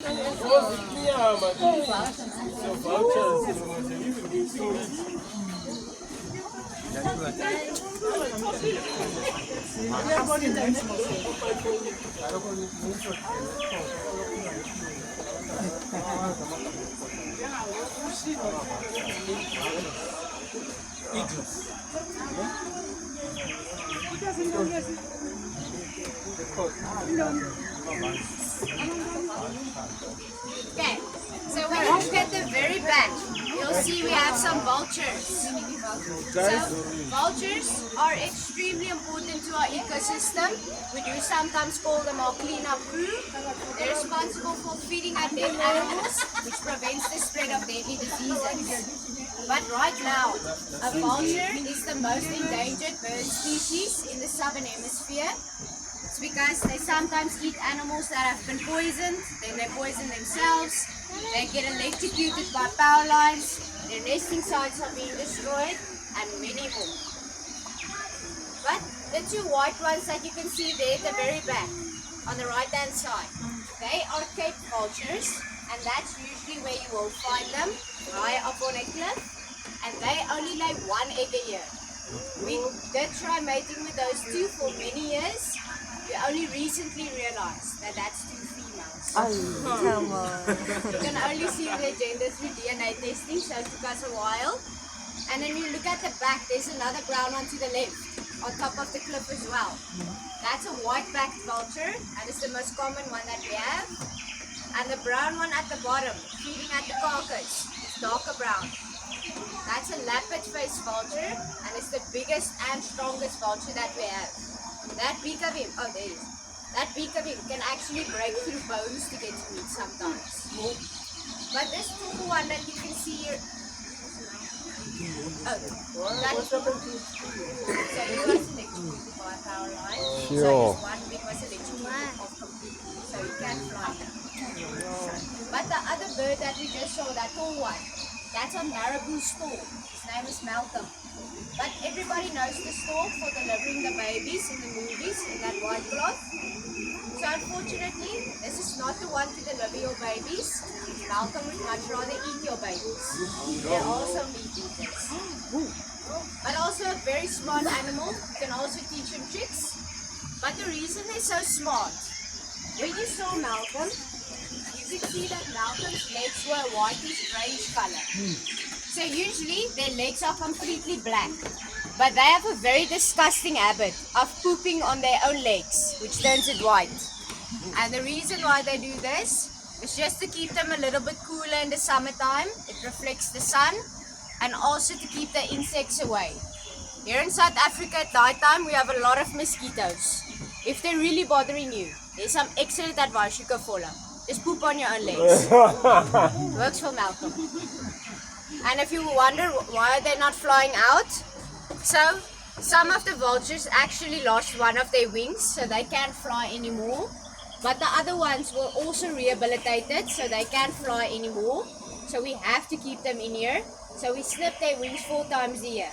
So vultures. Okay, so when you look at the very back, you'll see we have some vultures. So vultures are extremely important to our ecosystem. We do sometimes call them our cleanup crew. They're responsible for feeding our dead animals, which prevents the spread of deadly diseases. But right now, a vulture is the most endangered bird species in the southern hemisphere. It's because they sometimes eat animals that have been poisoned, then they poison themselves, they get electrocuted by power lines, their nesting sites are being destroyed, and many more. But the two white ones that you can see there at the very back, on the right hand side, they are Cape vultures, and that's usually where you will find them, high up on a cliff, and they only lay one egg a year. We did try mating with those two for many years. We only recently realized that that's two females. Come on. You can only see their genders through DNA testing, so it took us a while. And then you look at the back, there's another brown one to the left, on top of the cliff as well. That's a white-backed vulture, and it's the most common one that we have. And the brown one at the bottom, feeding at the carcass, is darker brown. That's a lappet-faced vulture, and it's the biggest and strongest vulture that we have. That beak of him, oh there he is. That beak of him can actually break through bones to get to meat sometimes. But this tall one that you can see here, so he was electrocuted by a power line. So his one beak was electrocuted off completely, so he can't fly now. But the other bird that we just saw, that tall one, that's a Marabou stork. His name is Malcolm. But everybody knows the stork for delivering the babies in the movies in that white cloth. So unfortunately, this is not the one to deliver your babies. Malcolm would much rather eat your babies. They're also meat eaters. But also a very smart animal. You can also teach them tricks. But the reason they're so smart, when you saw Malcolm, you could see that Malcolm's legs were a whitish greyish color. So usually their legs are completely black, but they have a very disgusting habit of pooping on their own legs, which turns it white. And the reason why they do this is just to keep them a little bit cooler in the summertime. It reflects the sun, and also to keep the insects away. Here in South Africa at night time, we have a lot of mosquitoes. If they're really bothering you, there's some excellent advice you can follow. Just poop on your own legs. Works for Malcolm. And if you wonder why they're not flying out, so some of the vultures actually lost one of their wings, so they can't fly anymore. But the other ones were also rehabilitated, so they can't fly anymore. So we have to keep them in here. So we snip their wings 4 times a year.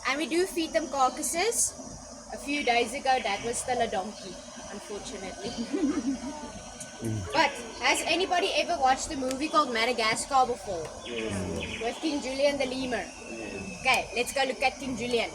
And we do feed them carcasses. A few days ago, that was still a donkey, unfortunately. But has anybody ever watched a movie called Madagascar before? With King Julian the lemur. Okay, let's go look at King Julian.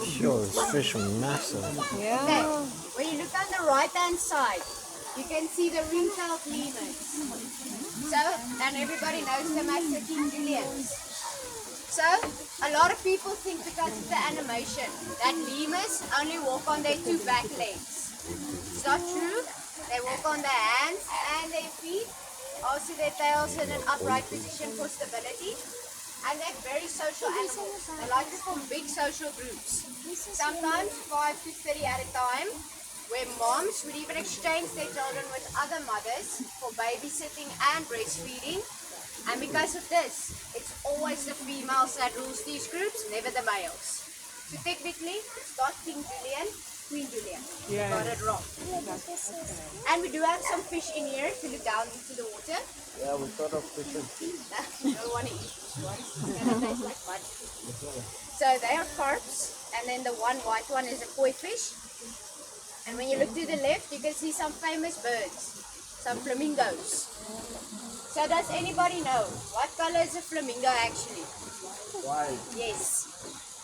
Sure, this fish are massive. Okay, when you look on the right hand side, you can see the ring-tailed lemurs. So, and everybody knows them as the king Julians. So, a lot of people think because of the animation that lemurs only walk on their two back legs. It's not true. They walk on their hands and their feet. Also their tails in an upright position for stability. And they're very social animals. They like to form big social groups. Sometimes 5 to 30 at a time, where moms would even exchange their children with other mothers for babysitting and breastfeeding. And because of this, it's always the females that rules these groups, never the males. So technically, it's not King Julian, Queen Julian. Yeah. Got it wrong. And we do have some fish in here to look down into the water. Yeah, we thought of fishing. You don't want to eat fish ones. They taste like mud. So they are carps, and then the one white one is a koi fish. And when you look to the left, you can see some famous birds, some flamingos. So does anybody know what color is a flamingo actually? White. Yes.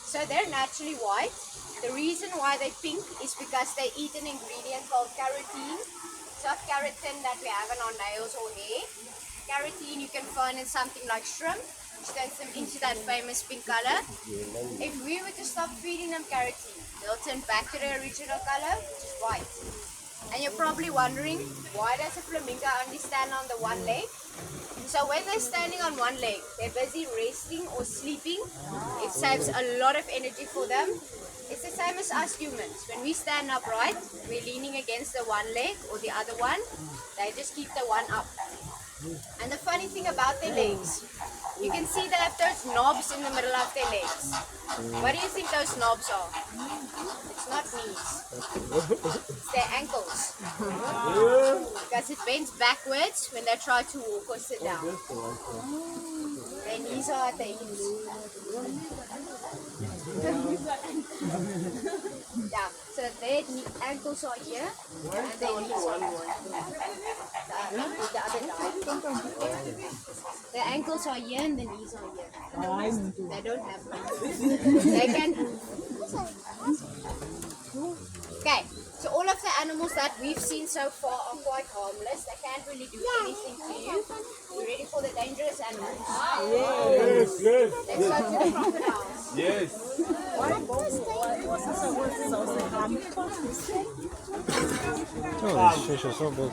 So they're naturally white. The reason why they're pink is because they eat an ingredient called carotene. It's not keratin that we have in our nails or hair. Carotene you can find in something like shrimp, which turns them into that famous pink color. If we were to stop feeding them carotene, they'll turn back to their original color, which is white. And you're probably wondering, why does a flamingo only stand on the one leg? So when they're standing on one leg, they're busy resting or sleeping. It saves a lot of energy for them. It's the same as us humans. When we stand upright, we're leaning against the one leg or the other one. They just keep the one up. And the funny thing about their legs, you can see they have those knobs in the middle of their legs. What do you think those knobs are? It's not knees. It's their ankles. Because it bends backwards when they try to walk or sit down. Their knees are at the hips. Yeah, so their ankles are here and their knees are the other side. The ankles are here and the knees are here. They don't have them. They can. Okay, so all of the animals that we've seen so far are quite harmless. They can't really do anything to you. You ready for the dangerous animals? Yes, yes. Let's go to the crocodiles. Yes. Oh, these fish are so big.